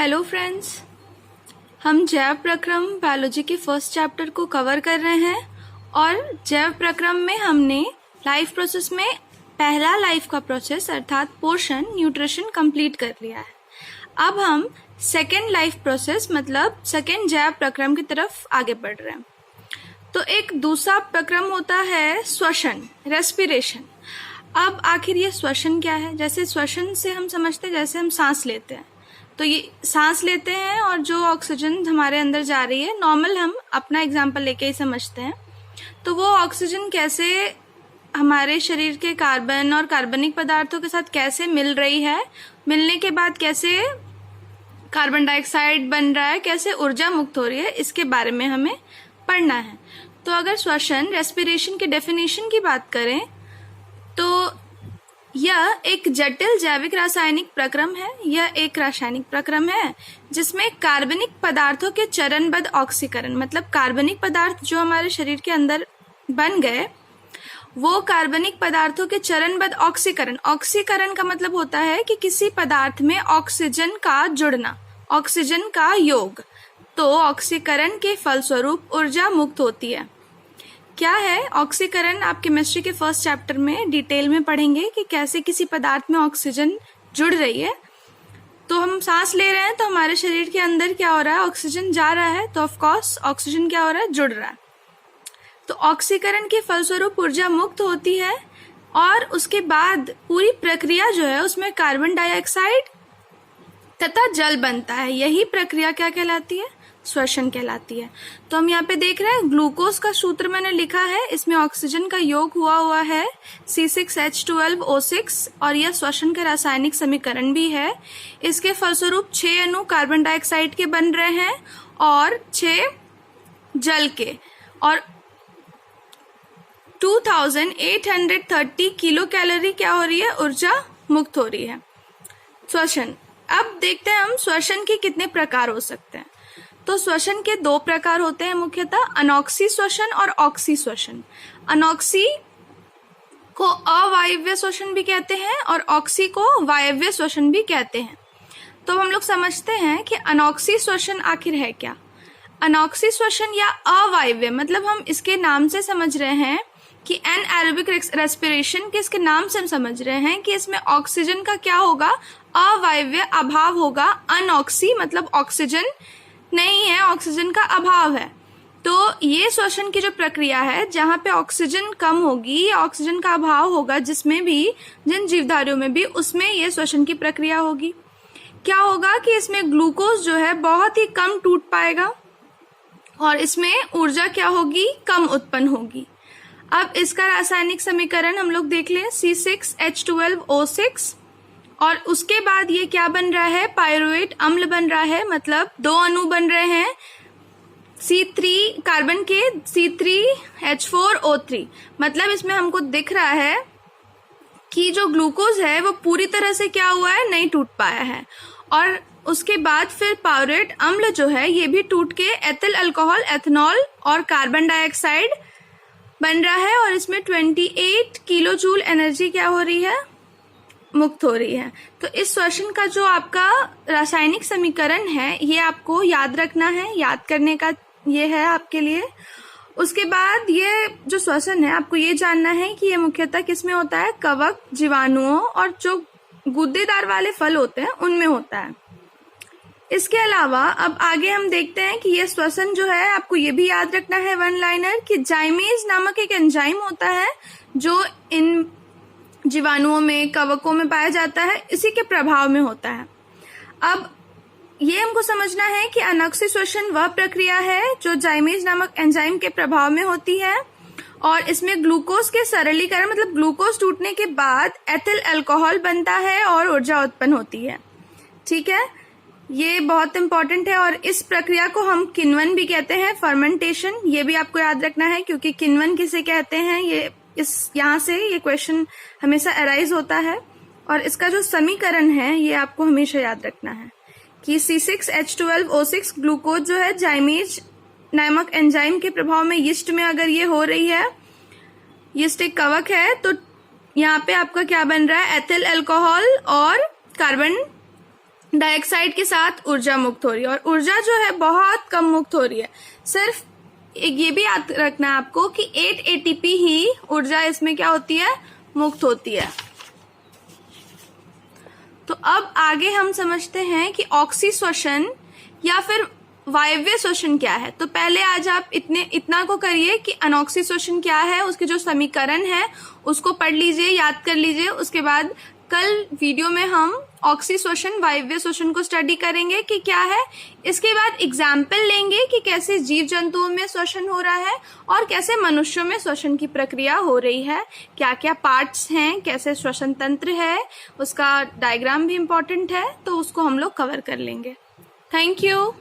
Hello friends, हम जैव प्रक्रम बायोलॉजी के फर्स्ट चैप्टर को कवर कर रहे हैं और जैव प्रक्रम में हमने लाइफ प्रोसेस में पहला लाइफ का प्रोसेस अर्थात पोषण न्यूट्रिशन कंप्लीट कर लिया है। अब हम सेकेंड लाइफ प्रोसेस मतलब सेकेंड जैव प्रक्रम की तरफ आगे बढ़ रहे हैं। तो एक दूसरा प्रक्रम होता है श्वसन, रेस्पिरेशन। अब आखिर ये श्वसन क्या है? जैसे श्वसन से हम समझते हैं जैसे हम सांस लेते हैं, तो ये सांस लेते हैं और जो ऑक्सीजन हमारे अंदर जा रही है, नॉर्मल हम अपना एग्जांपल लेके ही समझते हैं, तो वो ऑक्सीजन कैसे हमारे शरीर के कार्बन और कार्बनिक पदार्थों के साथ कैसे मिल रही है, मिलने के बाद कैसे कार्बन डाइऑक्साइड बन रहा है, कैसे ऊर्जा मुक्त हो रही है, इसके बारे में हमें पढ़ना है। तो अगर श्वसन रेस्पिरेशन की डेफिनेशन की बात करें तो यह एक जटिल जैविक रासायनिक प्रक्रम है। यह एक रासायनिक प्रक्रम है जिसमें कार्बनिक पदार्थों के चरणबद्ध ऑक्सीकरण, मतलब कार्बनिक पदार्थ जो हमारे शरीर के अंदर बन गए, वो कार्बनिक पदार्थों के चरणबद्ध ऑक्सीकरण। ऑक्सीकरण का मतलब होता है कि किसी पदार्थ में ऑक्सीजन का जुड़ना, ऑक्सीजन का योग। तो ऑक्सीकरण के फलस्वरूप ऊर्जा मुक्त होती है। क्या है ऑक्सीकरण? आप केमिस्ट्री के फर्स्ट चैप्टर में डिटेल में पढ़ेंगे कि कैसे किसी पदार्थ में ऑक्सीजन जुड़ रही है। तो हम सांस ले रहे हैं तो हमारे शरीर के अंदर क्या हो रहा है? ऑक्सीजन जा रहा है, तो ऑफ कोर्स ऑक्सीजन क्या हो रहा है? जुड़ रहा है। तो ऑक्सीकरण के फलस्वरूप ऊर्जा मुक्त होती है और उसके बाद पूरी प्रक्रिया जो है उसमें कार्बन डाइऑक्साइड तथा जल बनता है। यही प्रक्रिया क्या कहलाती है? श्वसन कहलाती है। तो हम यहाँ पे देख रहे हैं ग्लूकोज का सूत्र मैंने लिखा है, इसमें ऑक्सीजन का योग हुआ है C6H12O6 और यह श्वसन का रासायनिक समीकरण भी है। इसके फलस्वरूप 6 अणु कार्बन डाइऑक्साइड के बन रहे हैं और 6 जल के, और 2830 किलो कैलोरी क्या हो रही है? ऊर्जा मुक्त हो रही है। श्वसन। अब देखते हैं हम श्वसन के कितने प्रकार हो सकते हैं। तो श्वसन के 2 प्रकार होते हैं मुख्यतः, अनॉक्सी श्वसन और ऑक्सी श्वसन। अनॉक्सी को अवायवीय श्वसन भी कहते हैं और ऑक्सी को वायवीय श्वसन भी कहते हैं। तो हम लोग समझते हैं कि अनॉक्सी श्वसन आखिर है क्या। अनॉक्सी श्वसन या अवायवीय मतलब हम इसके नाम से समझ रहे हैं कि एनाएरोबिक रेस्पिरेशन के इसके नाम से हम समझ रहे हैं कि इसमें ऑक्सीजन का क्या होगा? अवायवीय अभाव होगा। अनऑक्सी मतलब ऑक्सीजन नहीं है, ऑक्सीजन का अभाव है। तो ये श्वसन की जो प्रक्रिया है जहाँ पे ऑक्सीजन कम होगी या ऑक्सीजन का अभाव होगा, जिसमें भी जिन जीवधारियों में भी, उसमें ये श्वसन की प्रक्रिया होगी। क्या होगा कि इसमें ग्लूकोज जो है बहुत ही कम टूट पाएगा और इसमें ऊर्जा क्या होगी? कम उत्पन्न होगी। अब इसका रासायनिक समीकरण हम लोग देख लें, C6H12O6 और उसके बाद ये क्या बन रहा है? पायरुवेट अम्ल बन रहा है, मतलब 2 अणु बन रहे हैं C3 कार्बन के C3H4O3। मतलब इसमें हमको दिख रहा है कि जो ग्लूकोज है वो पूरी तरह से क्या हुआ है? नहीं टूट पाया है। और उसके बाद फिर पायरुवेट अम्ल जो है ये भी टूट के एथिल अल्कोहल, एथेनॉल और कार्बन डाइऑक्साइड बन रहा है और इसमें 28 किलो जूल एनर्जी क्या हो रही है? मुक्त हो रही है। तो इस श्वसन का जो आपका रासायनिक समीकरण है ये आपको याद रखना है, याद करने का ये है आपके लिए। उसके बाद ये जो श्वसन है आपको ये जानना है कि ये मुख्यतः किसमें होता है? कवक, जीवाणुओं और जो गूदेदार वाले फल होते हैं उनमें होता है। इसके अलावा अब आगे हम देखते हैं कि ये श्वसन जो है आपको ये भी याद रखना है वन लाइनर कि जाइमेज नामक एक एंजाइम होता है जो इन जीवाणुओं में, कवकों में पाया जाता है, इसी के प्रभाव में होता है। अब ये हमको समझना है कि अनॉक्सी श्वसन वह प्रक्रिया है जो जाइमेज नामक एंजाइम के प्रभाव में होती है और इसमें ग्लूकोज के सरलीकरण मतलब ग्लूकोज टूटने के बाद एथिल अल्कोहल बनता है और ऊर्जा उत्पन्न होती है। ठीक है, ये बहुत इंपॉर्टेंट है और इस प्रक्रिया को हम किण्वन भी कहते हैं, फर्मेंटेशन। ये भी आपको याद रखना है क्योंकि किण्वन किसे कहते हैं, ये यहाँ से ये क्वेश्चन हमेशा अराइज होता है। और इसका जो समीकरण है ये आपको हमेशा याद रखना है कि C6H12O6 ग्लूकोज जो है जाइमेज नामक एंजाइम के प्रभाव में यीस्ट में अगर ये हो रही है, यीस्ट एक कवक है, तो यहाँ पे आपका क्या बन रहा है? एथिल अल्कोहल और कार्बन डाइऑक्साइड के साथ ऊर्जा मुक्त हो रही है, और ऊर्जा जो है बहुत कम मुक्त हो रही है। सिर्फ ये भी याद रखना है आपको कि 8 ATP ही ऊर्जा इसमें क्या होती है, मुक्त होती है। तो अब आगे हम समझते हैं कि ऑक्सीश्वसन या फिर वायव्य श्वसन क्या है। तो पहले आज आप इतना को करिए कि अनऑक्सीश्वसन क्या है, उसके जो समीकरण है उसको पढ़ लीजिए, याद कर लीजिए। उसके बाद कल वीडियो में हम ऑक्सीश्वसन वायव्य श्वसन को स्टडी करेंगे कि क्या है। इसके बाद एग्जाम्पल लेंगे कि कैसे जीव जंतुओं में श्वसन हो रहा है और कैसे मनुष्यों में श्वसन की प्रक्रिया हो रही है, क्या क्या पार्ट्स हैं, कैसे श्वसन तंत्र है, उसका डायग्राम भी इम्पोर्टेंट है, तो उसको हम लोग कवर कर लेंगे। Thank you.